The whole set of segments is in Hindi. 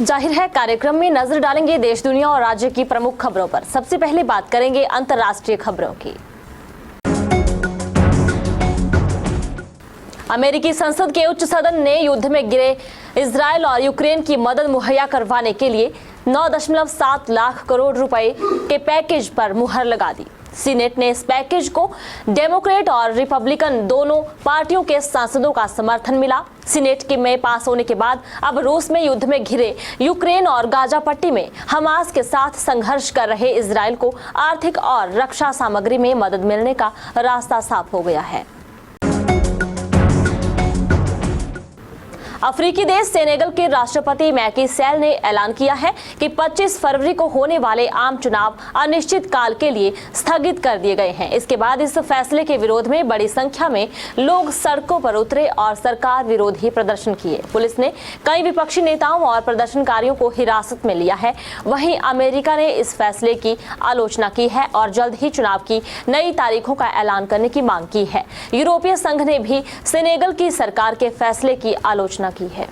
जाहिर है कार्यक्रम में नजर डालेंगे देश दुनिया और राज्य की प्रमुख खबरों पर। सबसे पहले बात करेंगे अंतर्राष्ट्रीय खबरों की। अमेरिकी संसद के उच्च सदन ने युद्ध में गिरे इजरायल और यूक्रेन की मदद मुहैया करवाने के लिए 9.7 लाख करोड़ रुपए के पैकेज पर मुहर लगा दी। सीनेट ने इस पैकेज को डेमोक्रेट और रिपब्लिकन दोनों पार्टियों के सांसदों का समर्थन मिला। सीनेट के में पास होने के बाद अब रूस में युद्ध में घिरे यूक्रेन और गाजा पट्टी में हमास के साथ संघर्ष कर रहे इजरायल को आर्थिक और रक्षा सामग्री में मदद मिलने का रास्ता साफ हो गया है। अफ्रीकी देश सेनेगल के राष्ट्रपति मैकी सैल ने ऐलान किया है कि 25 फरवरी को होने वाले आम चुनाव अनिश्चित काल के लिए स्थगित कर दिए गए हैं। इसके बाद इस फैसले के विरोध में बड़ी संख्या में लोग सड़कों पर उतरे और सरकार विरोधी प्रदर्शन किए। पुलिस ने कई विपक्षी नेताओं और प्रदर्शनकारियों को हिरासत में लिया है। वहीं अमेरिका ने इस फैसले की आलोचना की है और जल्द ही चुनाव की नई तारीखों का ऐलान करने की मांग की है। यूरोपीय संघ ने भी सेनेगल की सरकार के फैसले की आलोचना की है।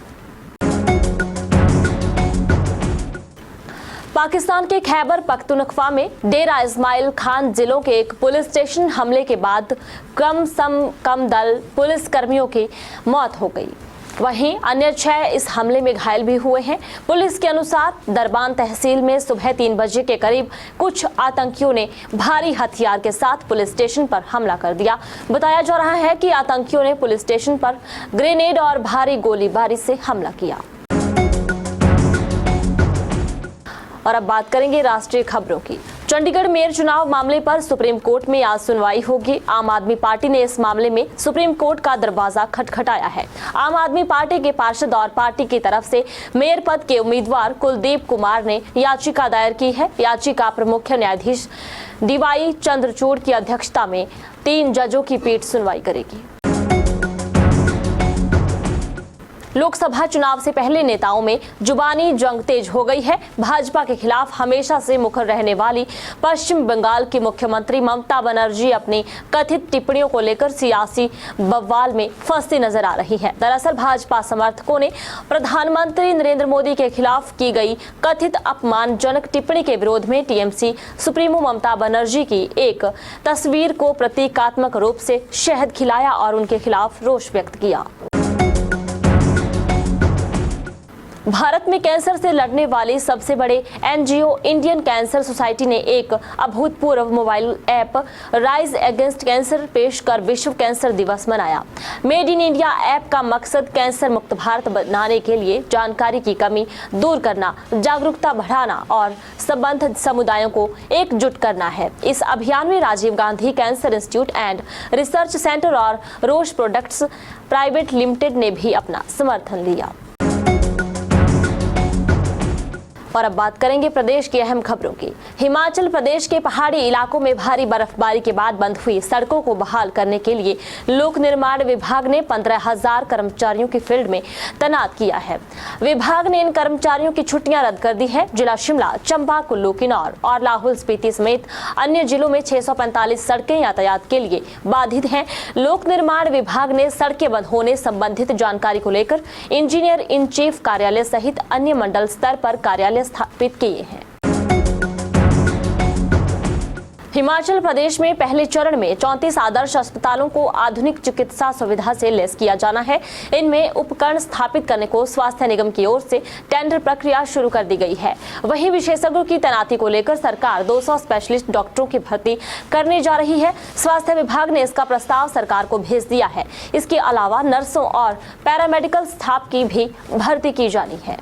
पाकिस्तान के खैबर पख्तूनख्वा में डेरा इस्माइल खान जिलों के एक पुलिस स्टेशन हमले के बाद कम दल पुलिस कर्मियों की मौत हो गई। वहीं अन्य 6 इस हमले में घायल भी हुए हैं। पुलिस के अनुसार दरबान तहसील में सुबह 3 बजे के करीब कुछ आतंकियों ने भारी हथियार के साथ पुलिस स्टेशन पर हमला कर दिया। बताया जा रहा है कि आतंकियों ने पुलिस स्टेशन पर ग्रेनेड और भारी गोलीबारी से हमला किया। और अब बात करेंगे राष्ट्रीय खबरों की। चंडीगढ़ मेयर चुनाव मामले पर सुप्रीम कोर्ट में आज सुनवाई होगी। आम आदमी पार्टी ने इस मामले में सुप्रीम कोर्ट का दरवाजा खटखटाया है। आम आदमी पार्टी के पार्षद और पार्टी की तरफ से मेयर पद के उम्मीदवार कुलदीप कुमार ने याचिका दायर की है। याचिका पर मुख्य न्यायाधीश डीवाई चंद्रचूड़ की अध्यक्षता में 3 जजों की पीठ सुनवाई करेगी। लोकसभा चुनाव से पहले नेताओं में जुबानी जंग तेज हो गई है। भाजपा के खिलाफ हमेशा से मुखर रहने वाली पश्चिम बंगाल की मुख्यमंत्री ममता बनर्जी अपनी कथित टिप्पणियों को लेकर सियासी बवाल में फंसती नजर आ रही है। दरअसल भाजपा समर्थकों ने प्रधानमंत्री नरेंद्र मोदी के खिलाफ की गई कथित अपमानजनक टिप्पणी के विरोध में टीएमसी सुप्रीमो ममता बनर्जी की एक तस्वीर को प्रतीकात्मक रूप से शहद खिलाया और उनके खिलाफ रोष व्यक्त किया। भारत में कैंसर से लड़ने वाली सबसे बड़े एनजीओ इंडियन कैंसर सोसाइटी ने एक अभूतपूर्व mobile app rise against cancer पेश कर विश्व कैंसर दिवस मनाया। मेड इन इंडिया ऐप का मकसद कैंसर मुक्त भारत बनाने के लिए जानकारी की कमी दूर करना, जागरूकता बढ़ाना और संबद्ध समुदायों को एकजुट करना है। इस अभियान में Rajiv Gandhi cancer institute and research centre और रोश प्रोडक्ट्स प्राइवेट लिमिटेड ने भी अपना समर्थन लिया। और अब बात करेंगे प्रदेश की अहम खबरों की। हिमाचल प्रदेश के पहाड़ी इलाकों में भारी बर्फबारी के बाद बंद हुई सड़कों को बहाल करने के लिए लोक निर्माण विभाग ने 15,000 कर्मचारियों की फील्ड में तैनात किया है। विभाग ने इन कर्मचारियों की छुट्टियां रद्द कर दी है। जिला शिमला, चंबा, कुल्लू, किन्नौर और लाहौल स्पीति समेत अन्य जिलों में 645 सड़कें यातायात के लिए बाधित हैं। लोक निर्माण विभाग ने सड़कें बंद होने संबंधित जानकारी को लेकर इंजीनियर इन चीफ कार्यालय सहित अन्य मंडल स्तर पर कार्यालय स्थापित किए हैं। हिमाचल प्रदेश में पहले चरण में 34 आदर्श अस्पतालों को आधुनिक चिकित्सा सुविधा से लैस किया जाना है। इनमें उपकरण स्थापित करने को स्वास्थ्य निगम की ओर से टेंडर प्रक्रिया शुरू कर दी गई है। वहीं विशेषज्ञों की तैनाती को लेकर सरकार 200 स्पेशलिस्ट डॉक्टरों की भर्ती करने जा रही है। स्वास्थ्य विभाग ने इसका प्रस्ताव सरकार को भेज दिया है। इसके अलावा नर्सों और पैरामेडिकल स्टाफ की भी भर्ती की जानी है।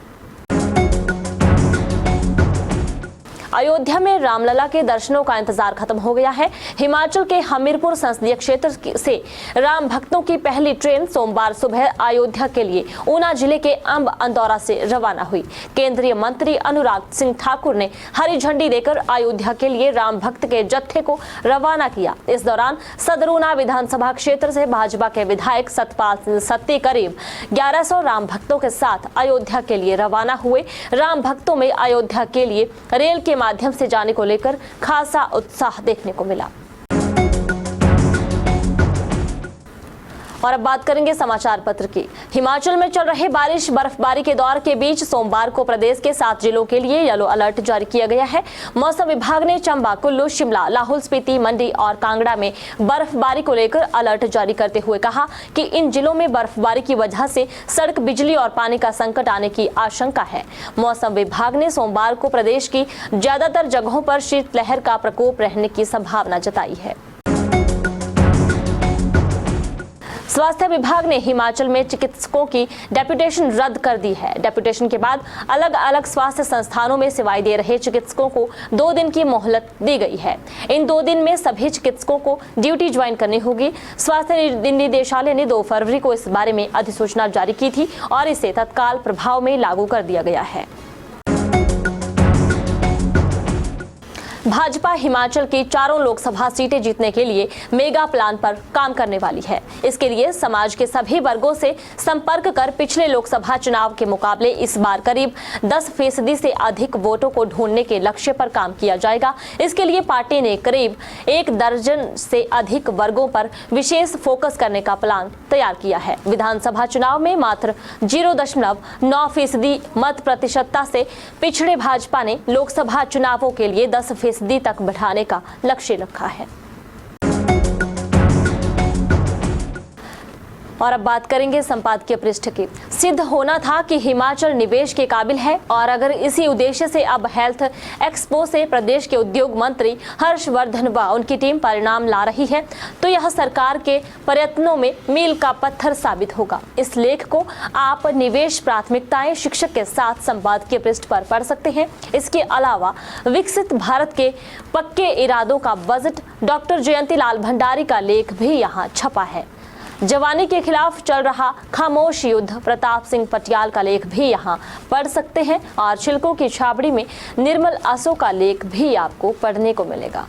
अयोध्या में रामलला के दर्शनों का इंतजार खत्म हो गया है। हिमाचल के हमीरपुर संसदीय क्षेत्र से राम भक्तों की पहली ट्रेन सोमवार सुबह अयोध्या के लिए ऊना जिले के अंब अंदौरा से रवाना हुई। केंद्रीय मंत्री अनुराग सिंह ठाकुर ने हरी झंडी देकर अयोध्या के लिए राम भक्त के जत्थे को रवाना किया। इस दौरान सदर ऊना विधानसभा क्षेत्र से भाजपा के विधायक सतपाल सत्ती करीब 1100 राम भक्तों के साथ अयोध्या के लिए रवाना हुए। राम भक्तों में अयोध्या के लिए रेल के माध्यम से जाने को लेकर खासा उत्साह देखने को मिला। और अब बात करेंगे समाचार पत्र की। हिमाचल में चल रहे बारिश बर्फबारी के दौर के बीच सोमवार को प्रदेश के 7 जिलों के लिए येलो अलर्ट जारी किया गया है। मौसम विभाग ने चंबा, कुल्लू, शिमला, लाहौल स्पीति, मंडी और कांगड़ा में बर्फबारी को लेकर अलर्ट जारी करते हुए कहा कि इन जिलों में बर्फबारी की वजह से सड़क, बिजली और पानी का संकट आने की आशंका है। मौसम विभाग ने सोमवार को प्रदेश की ज्यादातर जगहों पर शीतलहर का प्रकोप रहने की संभावना जताई है। स्वास्थ्य विभाग ने हिमाचल में चिकित्सकों की डेप्यूटेशन रद्द कर दी है। डेप्यूटेशन के बाद अलग अलग स्वास्थ्य संस्थानों में सेवाएं दे रहे चिकित्सकों को 2 दिन की मोहलत दी गई है। इन 2 दिन में सभी चिकित्सकों को ड्यूटी ज्वाइन करनी होगी। स्वास्थ्य निदेशालय ने 2 फरवरी को इस बारे में अधिसूचना जारी की थी और इसे तत्काल प्रभाव में लागू कर दिया गया है। भाजपा हिमाचल की 4 लोकसभा सीटें जीतने के लिए मेगा प्लान पर काम करने वाली है। इसके लिए समाज के सभी वर्गों से संपर्क कर पिछले लोकसभा चुनाव के मुकाबले इस बार करीब 10% से अधिक वोटों को ढूंढने के लक्ष्य पर काम किया जाएगा। इसके लिए पार्टी ने करीब 1 दर्जन से अधिक वर्गों पर विशेष फोकस करने का प्लान तैयार किया है। विधानसभा चुनाव में मात्र 0.9% मत प्रतिशतता से पिछड़े भाजपा ने लोकसभा चुनावों के लिए 10% तक बढ़ाने का लक्ष्य रखा है। और अब बात करेंगे संपादकीय पृष्ठ की। सिद्ध होना था कि हिमाचल निवेश के काबिल है और अगर इसी उद्देश्य से अब हेल्थ एक्सपो से प्रदेश के उद्योग मंत्री हर्षवर्धन व उनकी टीम परिणाम ला रही है तो यह सरकार के प्रयत्नों में मील का पत्थर साबित होगा। इस लेख को आप निवेश प्राथमिकताएं शिक्षक के साथ संपादकीय पृष्ठ पर पढ़ सकते हैं। इसके अलावा विकसित भारत के पक्के इरादों का बजट डॉक्टर जयंती लाल भंडारी का लेख भी यहाँ छपा है। जवानी के खिलाफ चल रहा खामोश युद्ध प्रताप सिंह पटियाल का लेख भी यहाँ पढ़ सकते हैं और छिलकों की छाबड़ी में निर्मल आसो का लेख भी आपको पढ़ने को मिलेगा।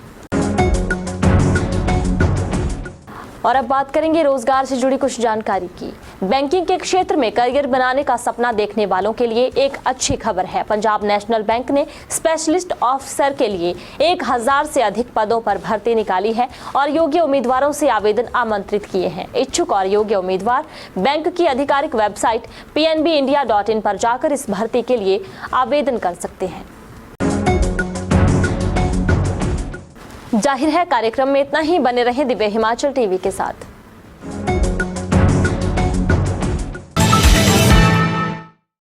और अब बात करेंगे रोजगार से जुड़ी कुछ जानकारी की। बैंकिंग के क्षेत्र में करियर बनाने का सपना देखने वालों के लिए एक अच्छी खबर है। पंजाब नेशनल बैंक ने स्पेशलिस्ट ऑफिसर के लिए 1000 से अधिक पदों पर भर्ती निकाली है और योग्य उम्मीदवारों से आवेदन आमंत्रित किए हैं। इच्छुक और योग्य उम्मीदवार बैंक की आधिकारिक वेबसाइट pnbindia.in पर जाकर इस भर्ती के लिए आवेदन कर सकते हैं। जाहिर है कार्यक्रम में इतना ही। बने रहें दिव्य हिमाचल टीवी के साथ।